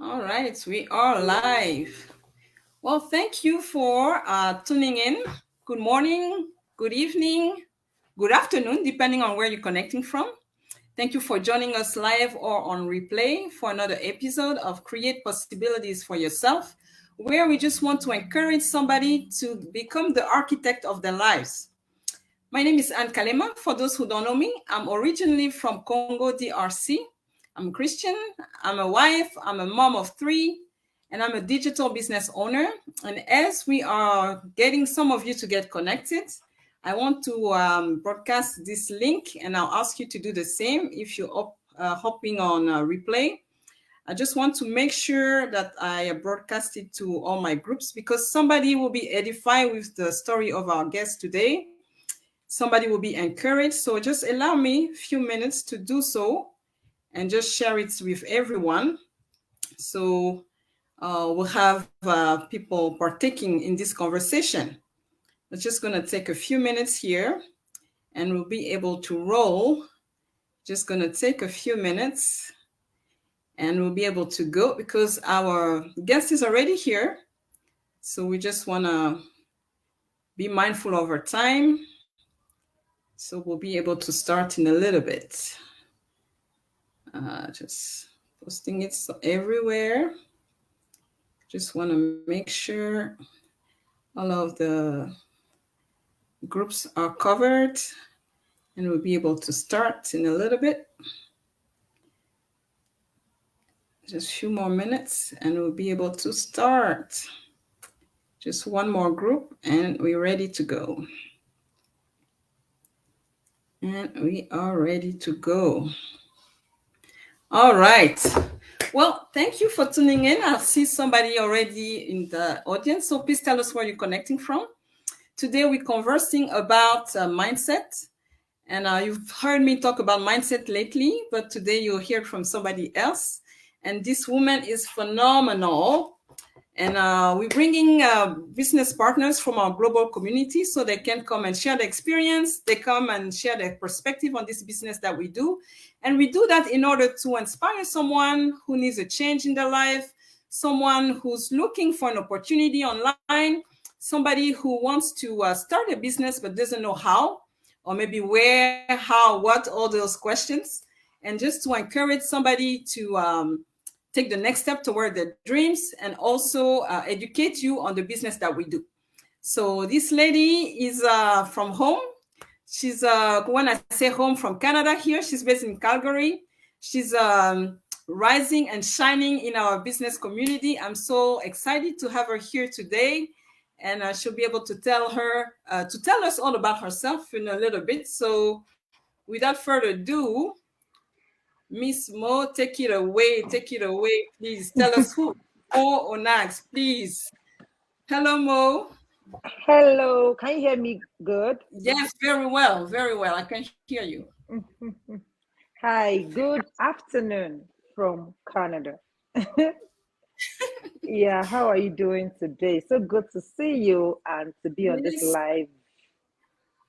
All right, we are live. Well, thank you for tuning in. Good morning, good evening, good afternoon, depending on where you're connecting from. Thank you for joining us live or on replay for another episode of Create Possibilities for Yourself, where we just want to encourage somebody to become the architect of their lives. My name is Anne Kalema. For those who don't know me, I'm originally from Congo, DRC. I'm Christian, I'm a wife, I'm a mom of three, and I'm a digital business owner. And as we are getting some of you to get connected, I want to broadcast this link, and I'll ask you to do the same if you're hopping on replay. I just want to make sure that I broadcast it to all my groups because somebody will be edified with the story of our guest today. Somebody will be encouraged. So just allow me a few minutes to do so and just share it with everyone. So we'll have people partaking in this conversation. We're just going to take a few minutes here and we'll be able to roll. Just going to take a few minutes and we'll be able to go because our guest is already here. So we just want to be mindful of our time. So we'll be able to start in a little bit. Just posting it everywhere. Just want to make sure all of the groups are covered and we'll be able to start in a little bit. Just a few more minutes and we'll be able to start. Just one more group and we're ready to go. And we are ready to go. All right. Well, thank you for tuning in. I see somebody already in the audience. So please tell us where you're connecting from. Today we're conversing about mindset. And you've heard me talk about mindset lately, but today you'll hear from somebody else. And this woman is phenomenal. And we're bringing business partners from our global community so they can come and share the experience. They come and share their perspective on this business that we do. And we do that in order to inspire someone who needs a change in their life, someone who's looking for an opportunity online, somebody who wants to start a business but doesn't know how, or maybe where, how, what, all those questions. And just to encourage somebody to take the next step toward their dreams and also educate you on the business that we do. So this lady is from home. She's, when I say home, from Canada here. She's based in Calgary. She's rising and shining in our business community. I'm so excited to have her here today. And she'll be able to tell us all about herself in a little bit. So without further ado, Miss Mo, take it away, please. Tell us who Mo Onax, please. Hello, Mo. Hello, can you hear me good? Yes, very well, very well. I can hear you. Hi, good afternoon from Canada. Yeah, how are you doing today? So good to see you and to be on this live.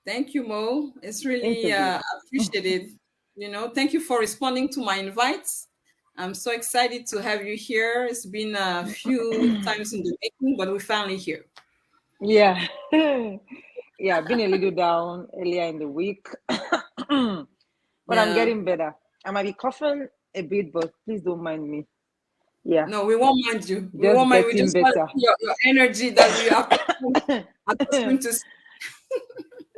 Thank you, Mo. It's really appreciated. Thank you for responding to my invites. I'm so excited to have you here. It's been a few times in the making, but we're finally here. Yeah. Yeah, I've been a little down earlier in the week, but I'm getting better. I might be coughing a bit, but please don't mind me. Yeah. No, we won't mind you. We won't mind. We just want your energy that you are accustomed to.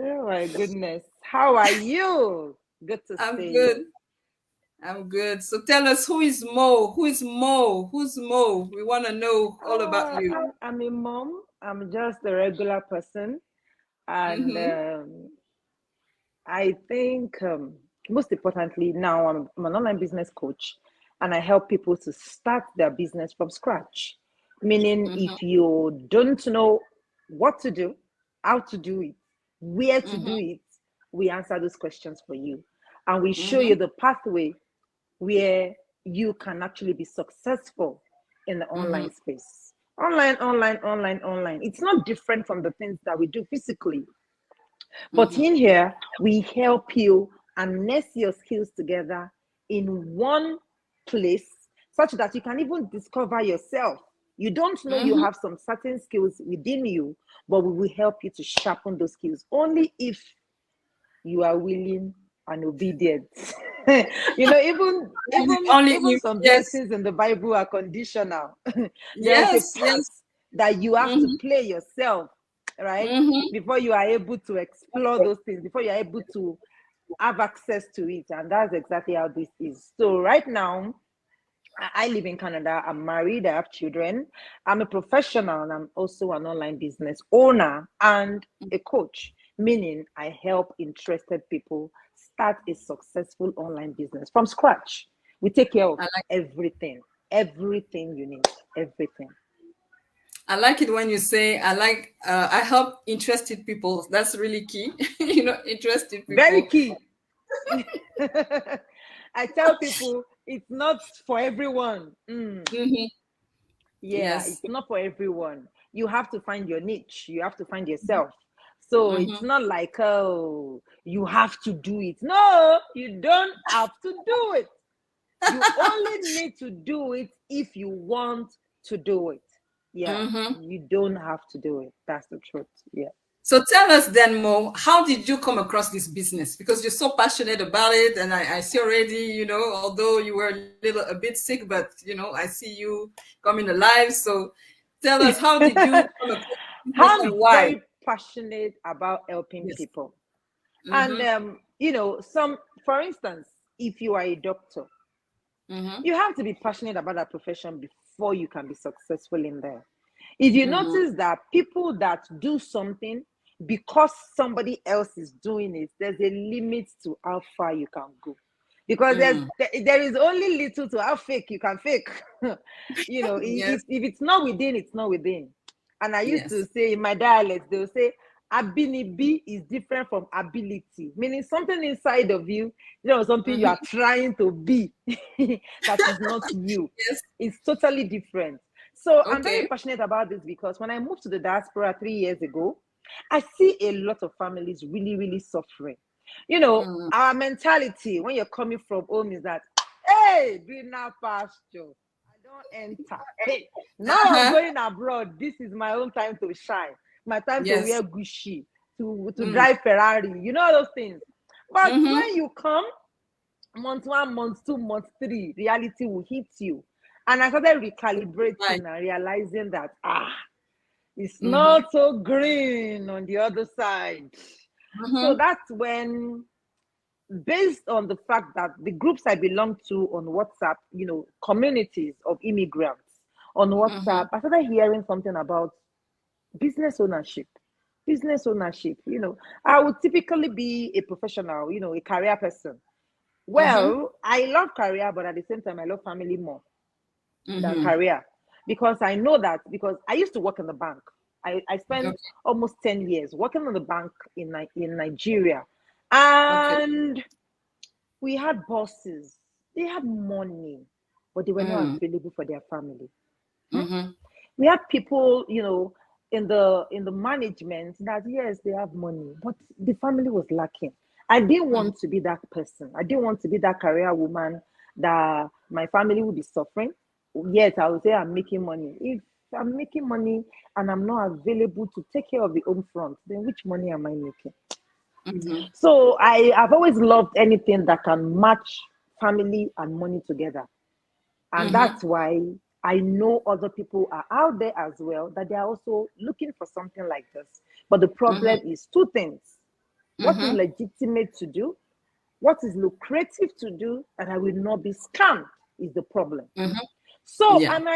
Oh my goodness. How are you? Good to see you. I'm good. So tell us, who is Mo? Who is Mo? Who's Mo? We want to know all about you. I'm a mom. I'm just a regular person. And I think most importantly, now I'm an online business coach and I help people to start their business from scratch. Meaning, if you don't know what to do, how to do it, where to do it, we answer those questions for you. And we show you the pathway where you can actually be successful in the online space. Online. It's not different from the things that we do physically. But in here, we help you and nest your skills together in one place such that you can even discover yourself. You don't know you have some certain skills within you, but we will help you to sharpen those skills only if you are willing and obedient. Even some blessings in the Bible are conditional. There is a part that you have to play yourself, right? Before you are able to explore those things, before you are able to have access to it. And that's exactly how this is. So right now, I live in Canada. I'm married. I have children. I'm a professional, and I'm also an online business owner and a coach, meaning I help interested people start a successful online business from scratch. We take care of everything you need, everything. I like it when you say I help interested people. That's really key. Interested people. Very key. I tell people it's not for everyone. It's not for everyone. You have to find your niche. You have to find yourself. So it's not like, oh, you have to do it. No, you don't have to do it. You only need to do it if you want to do it. You don't have to do it. That's the truth. Yeah. So tell us then, Mo, how did you come across this business? Because you're so passionate about it, and I see already, although you were a bit sick, but I see you coming alive. So tell us, how did you come across this business and why? I'm very passionate about helping people. And for instance, if you are a doctor, you have to be passionate about that profession before you can be successful in there. If you notice that people that do something because somebody else is doing it, there's a limit to how far you can go. Because there is only little to how fake you can fake. If it's not within, it's not within. And I used to say in my dialect, they'll say, ability is different from ability, meaning something inside of you, something you are trying to be that is not you. It's totally different. So I'm very passionate about this because when I moved to the diaspora 3 years ago, I see a lot of families really, really suffering. Our mentality when you're coming from home is that, hey, greener pasture, I don't enter. Hey, now I'm going abroad. This is my own time to shine. My time to wear Gucci, to drive Ferrari, all those things. But when you come, month 1, month 2, month 3, reality will hit you. And I started recalibrating and realizing that, it's not so green on the other side. So that's when, based on the fact that the groups I belong to on WhatsApp, communities of immigrants on WhatsApp, I started hearing something about business ownership. I would typically be a professional, a career person. Well, I love career, but at the same time, I love family more than career. Because I know that, because I used to work in the bank. I spent almost 10 years working in the bank in Nigeria. And we had bosses. They had money, but they were not available for their family. We had people, in the management that, yes, they have money, but the family was lacking. I didn't want to be that person. I didn't want to be that career woman that my family would be suffering. Yet I would say I'm making money. If I'm making money and I'm not available to take care of the home front, then which money am I making? So I've always loved anything that can match family and money together. And that's why I know other people are out there as well, that they are also looking for something like this. But the problem is 2 things. What is legitimate to do? What is lucrative to do? And I will not be scammed is the problem. So, and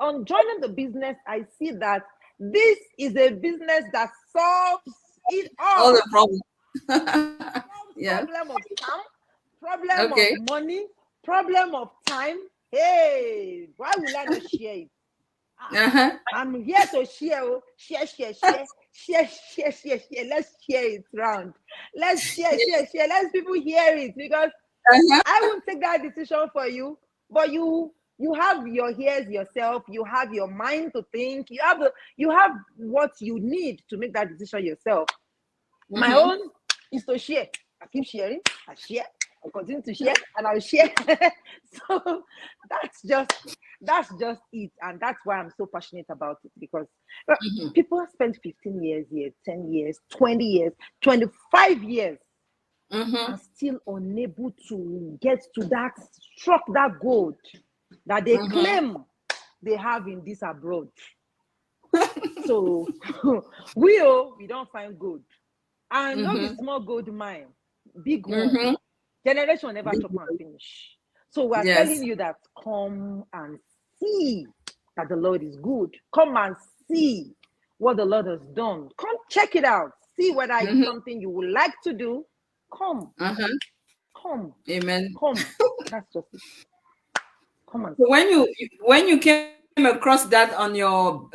on joining the business, I see that this is a business that solves it all. The problems. Problem of scam, problem of money, problem of time. Hey, why will I not share it? I'm here to share. Let's share it round. Let's share. Let people hear it, because I won't take that decision for you, but you have your ears yourself. You have your mind to think. You have what you need to make that decision yourself. My own is to share. I keep sharing. I share. I'll continue to share and I'll share. So that's just it. And that's why I'm so passionate about it, because people have spent 15 years here, 10 years, 20 years, 25 years, and still unable to get to that, struck that gold that they claim they have in this abroad. So we don't find gold. And not a small gold mine, big one. Generation never chop and finish. So we're telling you that come and see that the Lord is good. Come and see what the Lord has done. Come check it out. See whether it's something you would like to do. Come. Come. Amen. Come. That's just it. Come on. So when you came across that on your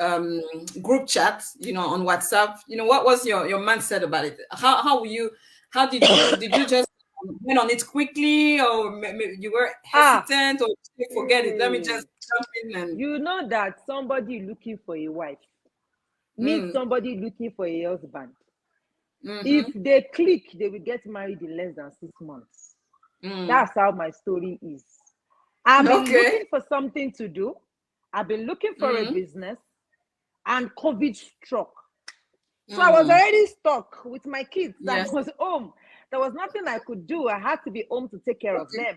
group chat, on WhatsApp, what was your mindset about it? How did you just went on it quickly, or you were hesitant, or you forget it? Let me just jump in and. You know that somebody looking for a wife meet somebody looking for a husband. If they click, they will get married in less than 6 months. That's how my story is. I've been looking for something to do. I've been looking for a business, and COVID struck. So I was already stuck with my kids. I was home. There was nothing I could do. I had to be home to take care of them.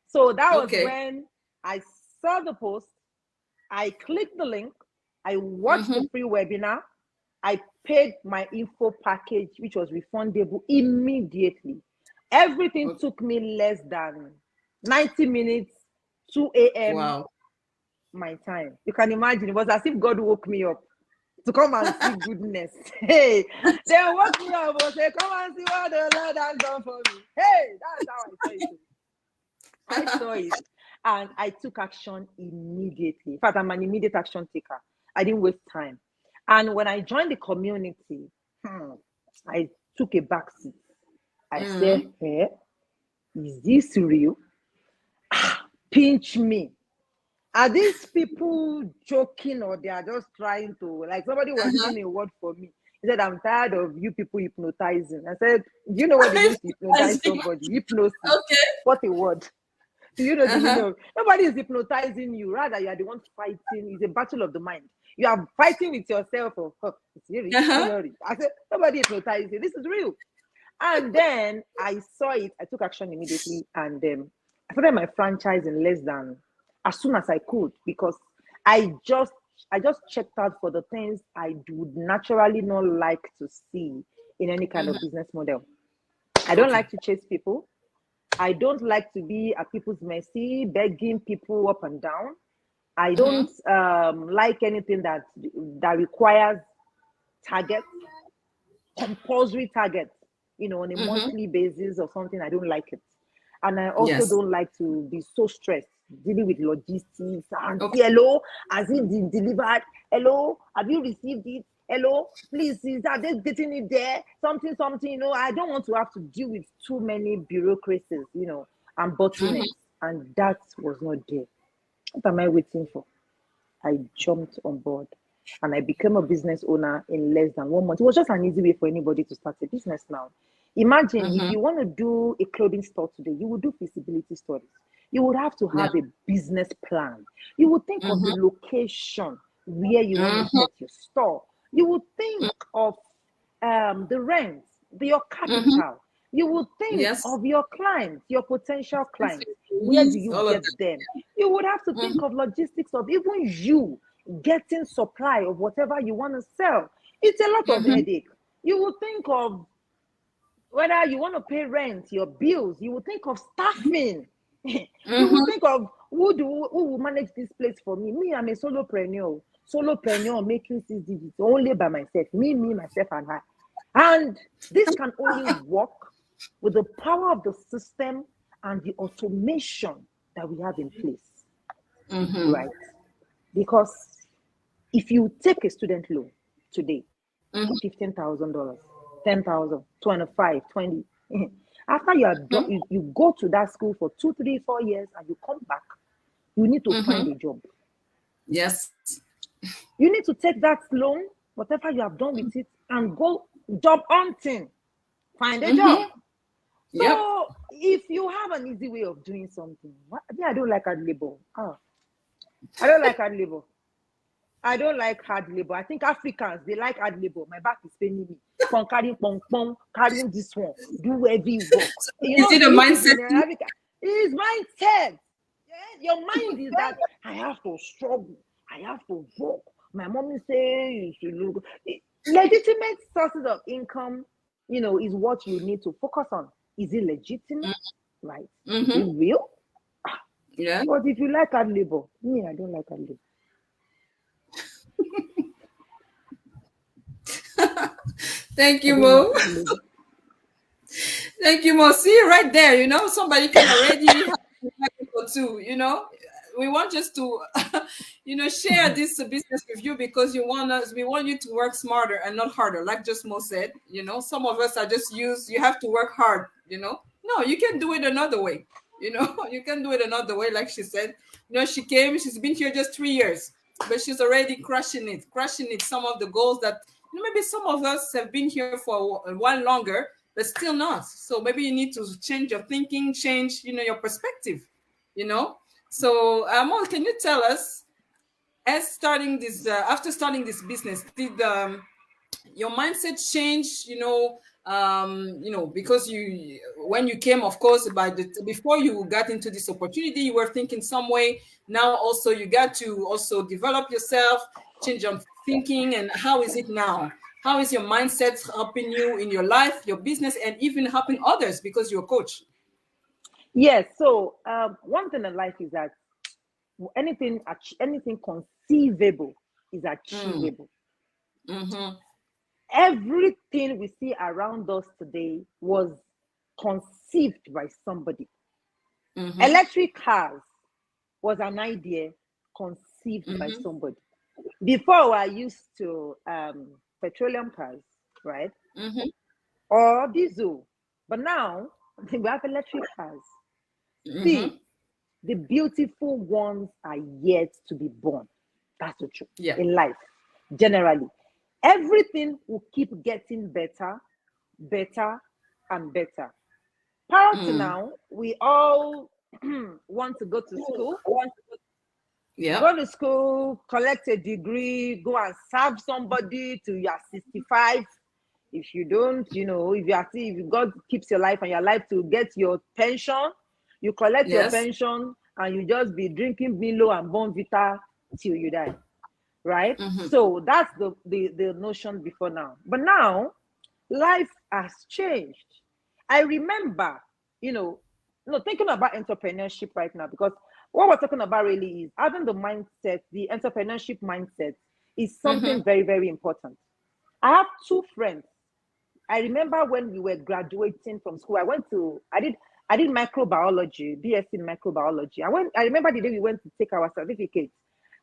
So that was when I saw the post. I clicked the link. I watched the free webinar. I paid my info package, which was refundable immediately. Everything took me less than 90 minutes, 2 a.m. Wow. My time. You can imagine, it was as if God woke me up to come and see goodness. Hey, they woke me up and say, come and see what the Lord has done for me. Hey, that's how I saw it. I saw it, and I took action immediately. In fact, I'm an immediate action taker. I didn't waste time. And when I joined the community, I took a back seat. I said, hey, is this real? Pinch me. Are these people joking, or they are just trying to, like somebody was using a word for me. He said, I'm tired of you people hypnotizing. I said, do you know what it means to hypnotize somebody? Hypnosis. What a word. Do you know? Nobody is hypnotizing you. Rather, you are the one fighting. It's a battle of the mind. You are fighting with yourself. It's really, I said, nobody hypnotizing. This is real. And then I saw it. I took action immediately. And I started my franchise in less than, as soon as I could, because I just checked out for the things I would naturally not like to see in any kind of business model. I don't like to chase people. I don't like to be at people's mercy, begging people up and down. I don't like anything that requires targets, compulsory targets, on a monthly basis or something. I don't like it. And I also don't like to be so stressed dealing with logistics and hello, has it been delivered? Hello, have you received it? Hello, please, are they getting it there? Something, I don't want to have to deal with too many bureaucracies, and bottlenecks. And that was not there. What am I waiting for? I jumped on board and I became a business owner in less than 1 month. It was just an easy way for anybody to start a business now. Imagine if you want to do a clothing store today, you would do feasibility studies. You would have to have a business plan. You would think of the location where you want to set your store. You would think of the rent, your capital. You would think of your clients, your potential clients. Where do you get them? You would have to think of logistics of even you getting supply of whatever you want to sell. It's a lot of headache. You would think of whether you want to pay rent, your bills. You would think of staffing. You would think of who will manage this place for me. Me, I'm a solopreneur making 6 digits only by myself. Me, myself, and I. And this can only work with the power of the system and the automation that we have in place. Right? Because if you take a student loan today, $15,000, 10,000, 25, 20. After you are done, you go to that school for 2, 3, 4 years and you come back, you need to find a job. Yes. You need to take that loan, whatever you have done with it, and go job hunting. Find a job. So if you have an easy way of doing something, I don't like hard labor. I don't like hard labor. I don't like hard labor. I think Africans, they like hard labor. My back is paining me. Carrying this one, do heavy work. Is it a mindset? It's mindset. Yeah? Your mind is that I have to struggle. I have to work. My mommy say you should look. Legitimate sources of income, is what you need to focus on. Is it legitimate? Right? Is it real? Yeah. But if you like hard labor, me, I don't like hard labor. Thank you, Mo. Thank you, Mo. See, right there, somebody can already have or two, we want just to share this business with you because we want you to work smarter and not harder, like just Mo said. Some of us are just you have to work hard. No, you can do it another way. You can do it another way, like she said. She's been here just 3 years, but she's already crushing it. Some of the goals that maybe some of us have been here for a while longer, but still not. So maybe you need to change your thinking, change your perspective. So Mo, can you tell us, after starting this business, did your mindset change? Because when you came, of course, before you got into this opportunity, you were thinking some way. Now also you got to also develop yourself, change your thinking. And how is it now? How is your mindset helping you in your life, your business, and even helping others because you're a coach? Yes. So one thing in life is that anything conceivable is achievable. Everything we see around us today was conceived by somebody. Electric cars was an idea conceived by somebody. Before, I used to petroleum cars, right? Or diesel. But now we have electric cars. See, the beautiful ones are yet to be born. That's the truth. Yeah. In life, generally, everything will keep getting better, and better. Prior to now, we all want to go to school. Yeah. Go to school, collect a degree, go and serve somebody till you are 65. If you don't, if God keeps your life and your life to get your pension, you collect your pension and you just be drinking Milo and Bonvita till you die, right? So that's the notion before now. But now, life has changed. I remember, thinking about entrepreneurship right now, because what we're talking about really is having the mindset, the entrepreneurship mindset is something very, very important. I have two friends. I remember when we were graduating from school, I did microbiology, BSc in microbiology. I remember the day we went to take our certificate.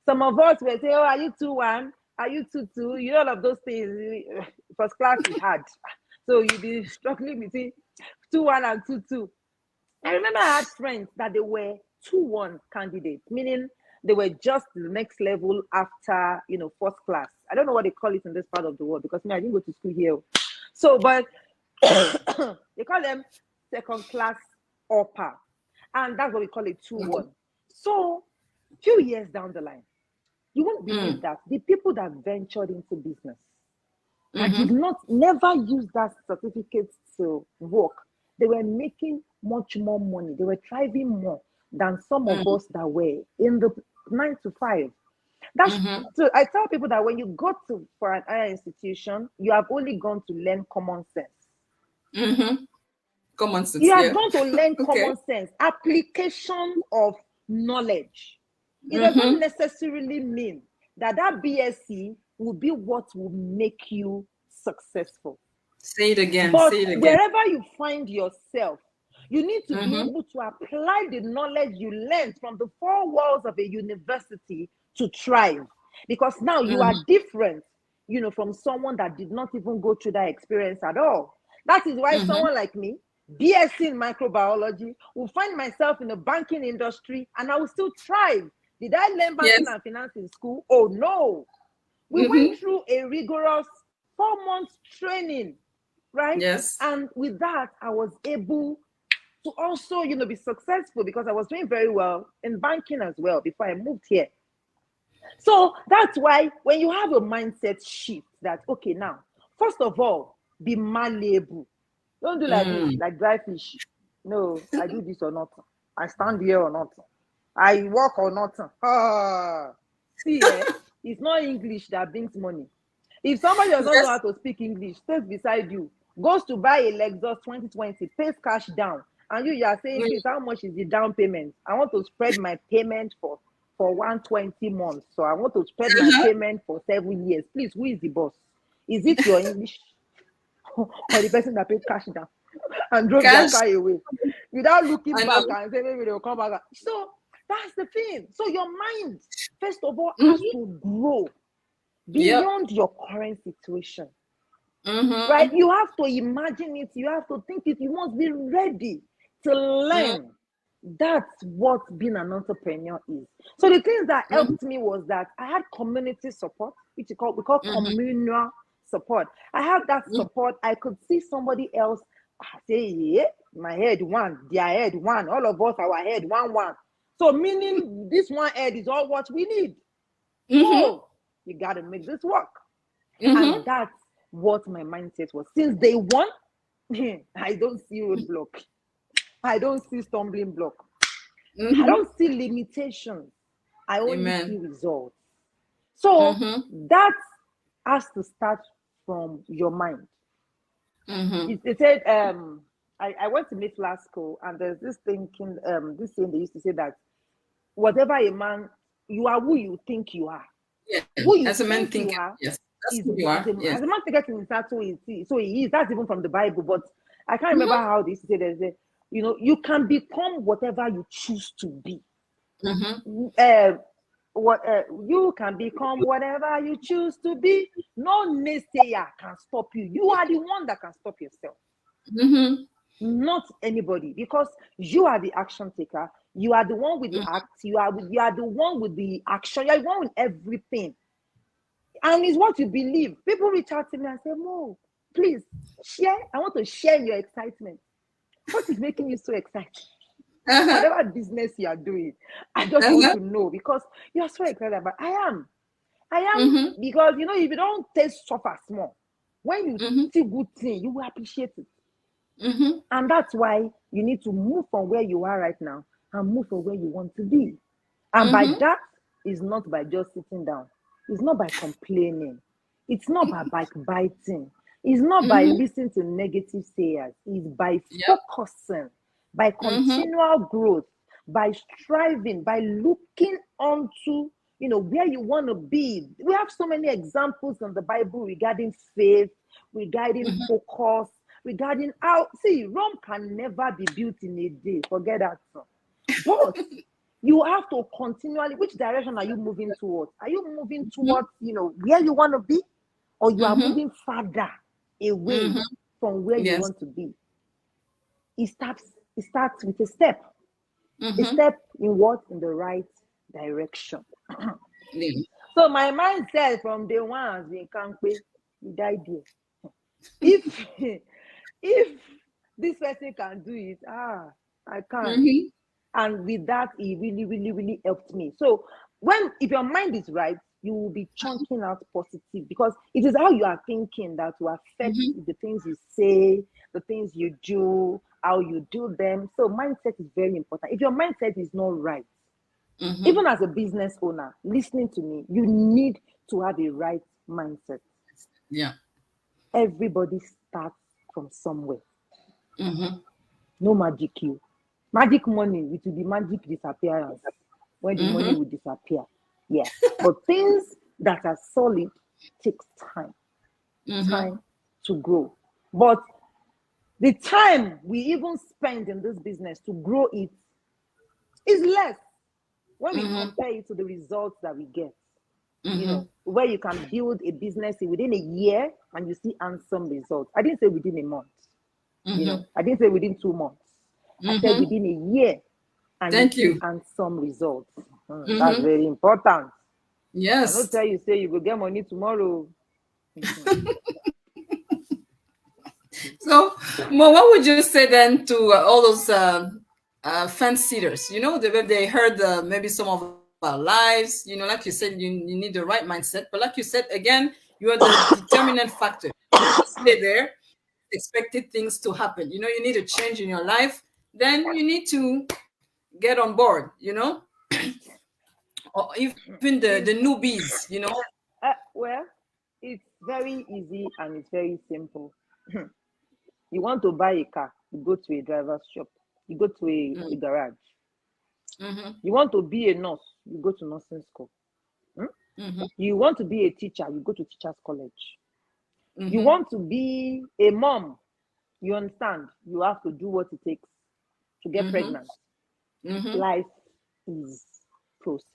Some of us were saying, "Oh, are you 2-1? Are you 2-2?" All of those things. First class is hard. So you'll be struggling between 2-1 and 2-2. I remember I had friends that they were 2-1 candidates, meaning they were just the next level after, first class. I don't know what they call it in this part of the world because I didn't go to school here. So, but they call them second class upper. And that's what we call it 2-1. So, few years down the line, you won't believe that the people that ventured into business that did never use that certificate to work, they were making much more money. They were thriving more than some of us that were in the 9 to 5. So I tell people that when you go for an higher institution, you have only gone to learn common sense. Common sense. You are going to learn common sense, application of knowledge. It does not necessarily mean that BSc will be what will make you successful. Say it again. But wherever you find yourself, you need to be able to apply the knowledge you learned from the four walls of a university to thrive. Because now you are different, from someone that did not even go through that experience at all. That is why someone like me, BSc in microbiology, will find myself in the banking industry and I will still thrive. Did I learn banking and finance in school? Oh, no. We went through a rigorous 4 months training, right? Yes. And with that, I was able to also, be successful, because I was doing very well in banking as well before I moved here. So that's why when you have a mindset shift that, okay, now, first of all, be malleable. Don't do like this, like dry fish. No, I do this or not. I stand here or not. I walk or not. See, it's not English that brings money. If somebody does not know how to speak English, stays beside you, goes to buy a Lexus 2020, pays cash down, and you are saying, please, how much is the down payment? I want to spread my payment for 120 months. So I want to spread my payment for 7 years. Please, who is the boss? Is it your English or the person that paid cash down and drove their car away without looking back and saying maybe they'll come back? So that's the thing. So your mind, first of all, has to grow beyond your current situation. Right? You have to imagine it. You have to think it. You must be ready to learn. That's what being an entrepreneur is. So the things that helped me was that I had community support, which we call communal support. I had that support. I could see somebody else say, yeah, my head one, their head one, all of us, our head one. So meaning this one head is all what we need. So you got to make this work. And that's what my mindset was. Since day one, I don't see roadblock. I don't see stumbling block. I don't see limitations. I only see results. So that has to start from your mind. It said, I went to Mayflower School, and there's this thinking, this thing they used to say that whatever a man, you are who you think you are. Yeah. Who you as a man think you think, are, yes, that's who you are. as a man thinks in that, so he is. That's even from the Bible, but I can't remember how they say there's a, you can become whatever you choose to be. You can become whatever you choose to be. No naysayer can stop you. You are the one that can stop yourself. Not anybody, because you are the action taker. You are the one with the act. You are the one with the action. You are the one with everything. And it's what you believe. People reach out to me and say, Mo, please share. I want to share your excitement. What is making you so excited? Whatever business you are doing, I just want to know, because you are so excited about. I am because if you don't taste suffer small, when you see good thing, you will appreciate it. And that's why you need to move from where you are right now and move from where you want to be. And by that is not by just sitting down. It's not by complaining. It's not by backbiting. It's not by listening to negative sayers. It's by focusing, by continual growth, by striving, by looking onto, where you want to be. We have so many examples in the Bible regarding faith, regarding focus, regarding how, Rome can never be built in a day. Forget that. But you have to continually, which direction are you moving towards? Are you moving towards, where you want to be? Or you are moving further away from where you want to be? It starts with a step. A step in what? In the right direction. So my mindset from day one has been, can't wait, we died here. If this person can do it, I can't. And with that, it really, really, really helped me. So if your mind is right, you will be chunking out positive, because it is how you are thinking that will affect the things you say, the things you do, how you do them. So mindset is very important. If your mindset is not right, even as a business owner, listening to me, you need to have a right mindset. Yeah. Everybody starts from somewhere. No magic you. Magic money, it will be magic disappearance when the money will disappear. Yeah. But things that are solid takes time. Time to grow. But the time we even spend in this business to grow it is less when we compare it to the results that we get. Where you can build a business within a year and you see handsome results. I didn't say within a month. I didn't say within 2 months. I said within a year and you see handsome results. That's very important. Yes. I don't tell you, say you will get money tomorrow. So, Mo, what would you say then to all those fence sitters? They heard maybe some of our lives. Like you said, you need the right mindset. But like you said, again, you are the determinant factor. Stay there, expected things to happen. You need a change in your life. Then you need to get on board. Or even the It's newbies. well, it's very easy and it's very simple. You want to buy a car, you go to a driver's shop, you go to a garage. Mm-hmm. You want to be a nurse, you go to nursing school. Mm-hmm. You want to be a teacher, you go to teachers college. You Mm-hmm. want to be a mom, you understand, you have to do what it takes to get Mm-hmm. pregnant. Mm-hmm. Life is process.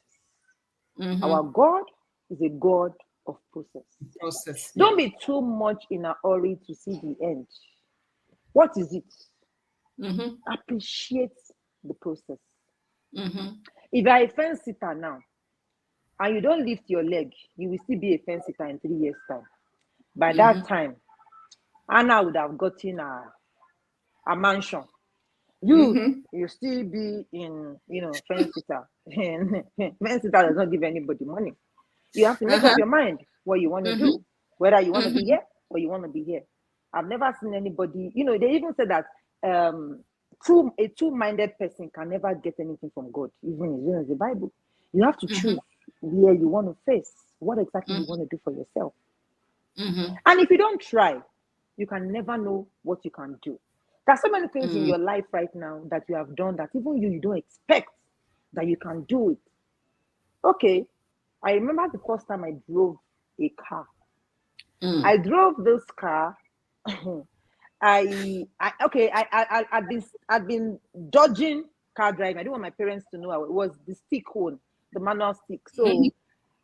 Mm-hmm. Our God is a God of process. Process. Yeah. Don't be too much in a hurry to see the end. What is it? Mm-hmm. Appreciate the process. Mm-hmm. If you're a fence sitter now and you don't lift your leg, you will still be a fence sitter in 3 years' time. By that Mm-hmm. time, Anna would have gotten a mansion. You Mm-hmm. you still be in fence sitter. Fence sitter does not give anybody money. You have to make up Uh-huh. your mind what you want to Mm-hmm. do, whether you want to be Mm-hmm. here or you want to be here. I've never seen anybody, they even said that a two-minded person can never get anything from God, even in the Bible. You have to Mm-hmm. choose where you want to face, what exactly you Mm-hmm. want to do for yourself. Mm-hmm. And if you don't try, you can never know what you can do. There's so many things in Mm-hmm. your life right now that you have done that even you don't expect that you can do it. Okay, I remember the first time I drove a car. Mm. I drove this car. I'd been dodging car driving. I didn't want my parents to know it was the stick one, the manual stick. Mm-hmm. So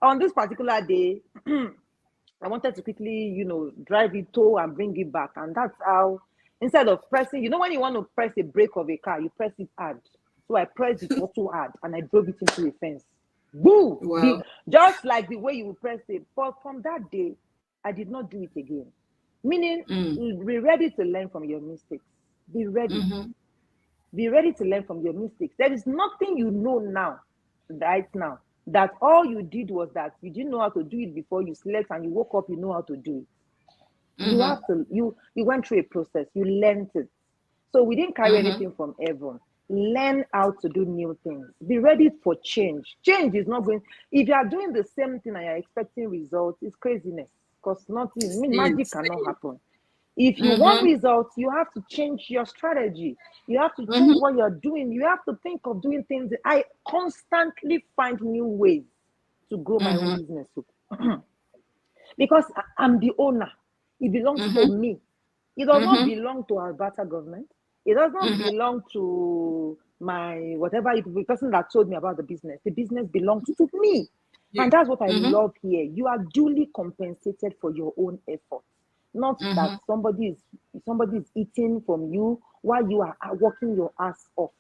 on this particular day, I wanted to quickly, drive it, tow, and bring it back. And that's how, instead of pressing, when you want to press a brake of a car, you press it hard. So I pressed it also hard and I drove it into a fence. Boo! Wow. Just like the way you would press it. But from that day, I did not do it again. Meaning, Mm. be ready to learn from your mistakes. Be ready. Mm-hmm. Be ready to learn from your mistakes. There is nothing you know now, right now, that all you did was that you didn't know how to do it before you slept and you woke up, you know how to do it. You Mm-hmm. have to, you went through a process, you learned it. So we didn't carry Mm-hmm. anything from heaven. Learn how to do new things. Be ready for change. Change is not going, if you are doing the same thing and you're expecting results, it's craziness. Because nothing, magic cannot Same. happen. If you want Mm-hmm. results, you have to change your strategy. You have to change Mm-hmm. what you're doing. You have to think of doing things. I constantly find new ways to grow my own Mm-hmm. business. Because I'm the owner. It belongs to Mm-hmm. me. It does not Mm-hmm. belong to Alberta government. It does not Mm-hmm. belong to my whatever the person that told me about the business. The business belongs to me. And You. that's what I Mm-hmm. love here. You are duly compensated for your own effort. Not that Mm-hmm. somebody is eating from you while you are working your ass off,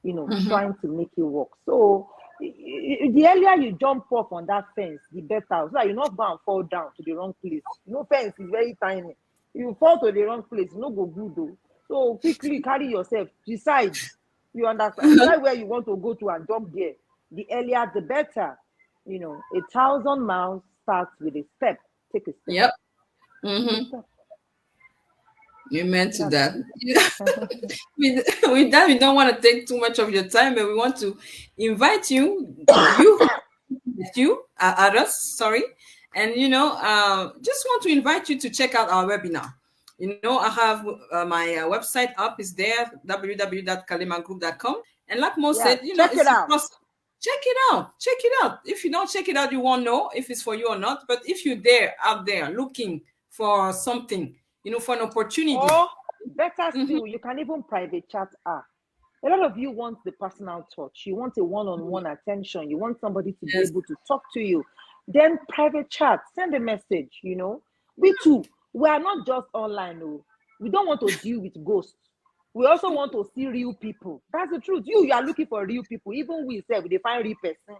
Mm-hmm. trying to make it work. So the earlier you jump off on that fence, the better. So that you not go and fall down to the wrong place. Fence is very tiny. You fall to the wrong place, no go good though. So quickly carry yourself, decide. You understand? Decide where you want to go to and jump there. The earlier the better. 1,000 miles starts with a step. Take a step. Yep. Take a Mm-hmm. step. Amen to That's that. it. With that, we don't want to take too much of your time, but we want to invite others, sorry, and just want to invite you to check out our webinar. I have my website up is there, www.kalimagroup.com, and like Mo Yeah, said, check it it's a out. process. Check it out. If you don't check it out, you won't know if it's for you or not. But if you're out there looking for something, for an opportunity. Or better Mm-hmm. still, you can even private chat her. A lot of you want the personal touch. You want a one-on-one attention. You want somebody to be Yes. able to talk to you. Then private chat, send a message. We too, we are not just online. No, we don't want to deal with ghosts. We also want to see real people. That's the truth. You are looking for real people. Even we say we find real person,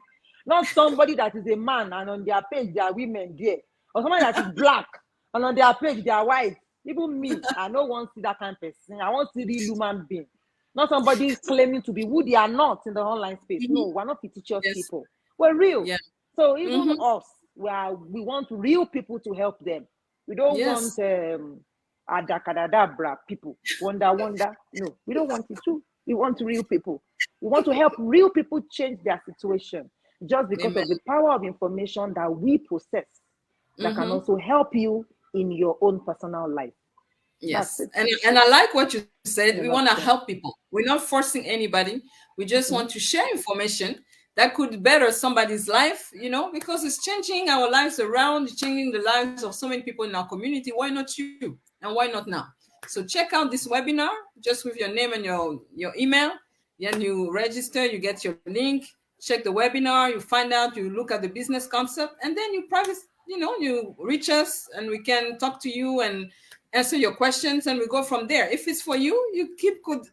not somebody that is a man and on their page they are women there, or somebody that is black and on their page they are white. Even me, I don't want to see that kind of person. I want to see real human being. Not somebody claiming to be who they are not in the online space. No, we're not fictitious Yes. people. We're real. Yeah. So even us, we want real people to help them. We don't want Yes. adakadadabra people, wonder. No, we don't want it too. We want real people. We want to help real people change their situation just because Amen. of the power of information that we possess that can also help you in your own personal life. That's Yes. it. And I like what you said. In We a want to nutshell. help people. We're not forcing anybody. We just want to share information that could better somebody's life, because it's changing our lives around, it's changing the lives of so many people in our community. Why not you? And why not now? So check out this webinar just with your name and your email. Then you register, you get your link, check the webinar, you find out, you look at the business concept, and then you reach us and we can talk to you and answer your questions, and we go from there. If it's for you, you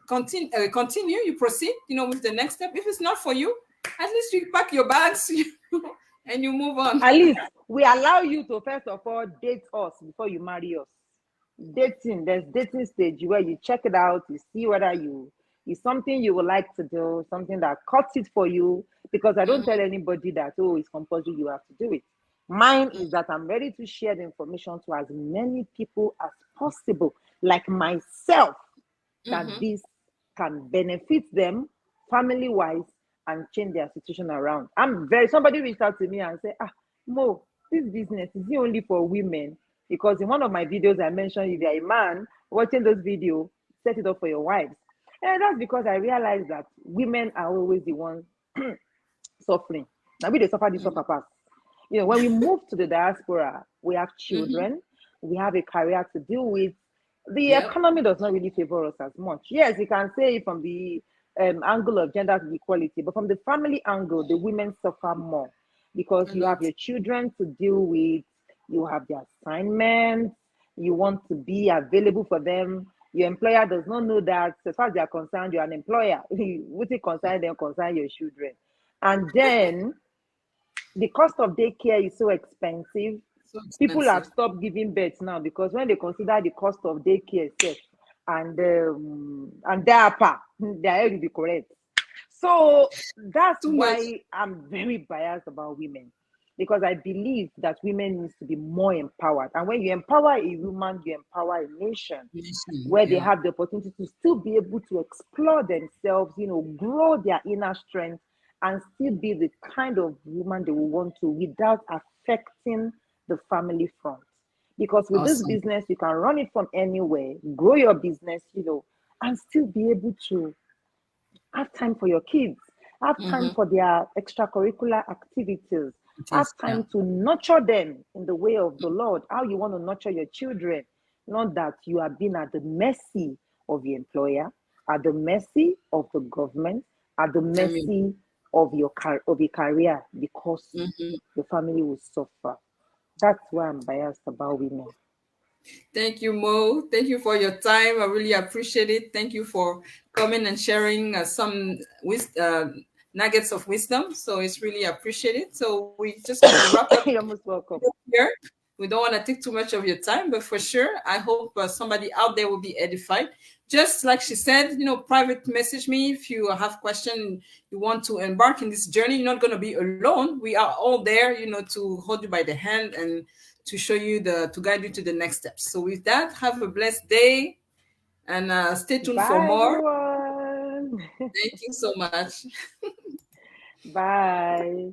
continue, you proceed, with the next step. If it's not for you, at least you pack your bags and you move on. At least we allow you to first of all date us before you marry us. Dating, there's dating stage where you check it out, you see whether it's something you would like to do, something that cuts it for you. Because I don't tell anybody that, oh, it's compulsory, you have to do it. Mine is that I'm ready to share the information to as many people as possible, like myself, that this can benefit them family wise and change their situation around. Somebody reached out to me and said, Mo, this business is it only for women? Because in one of my videos, I mentioned if you're a man watching this video, set it up for your wives. And that's because I realized that women are always the ones suffering. Now we they suffer this suffer past. When we move to the diaspora, we have children, we have a career to deal with. The Yep. economy does not really favor us as much. Yes, you can say from the angle of gender equality, but from the family angle, the women suffer more because A you have lot. your children to deal with, you have the assignments, you want to be available for them. Your employer does not know that, as far as they are concerned, you're an employer. What it concern them, concern your children. And then the cost of daycare is so expensive. So People have expensive. stopped giving birth now because when they consider the cost of daycare itself and diaper, their head will be correct. So that's Too much. why I'm very biased about women, because I believe that women needs to be more empowered. And when you empower a woman, you empower a nation where they Yeah. have the opportunity to still be able to explore themselves, grow their inner strength and still be the kind of woman they will want to without affecting the family front. Because with this Awesome. business, you can run it from anywhere, grow your business, and still be able to have time for your kids, have time for their extracurricular activities, It have is. Yeah. time to nurture them in the way of the Lord, how you want to nurture your children, not that you are being at the mercy of your employer, at the mercy of the government, at the I mean, mercy of your career, because the family will suffer. That's why I'm biased about women. thank you, Mo. Thank you for your time. I really appreciate it. Thank you for coming and sharing some nuggets of wisdom. So it's really appreciated. So we just going to wrap up You're most welcome. here. We don't want to take too much of your time, but for sure, I hope somebody out there will be edified. Just like she said, private message me if you have question, you want to embark in this journey. You're not going to be alone. We are all there, to hold you by the hand and to show you to guide you to the next steps. So with that, have a blessed day and stay tuned for Bye, more. everyone. Thank you so much. Bye.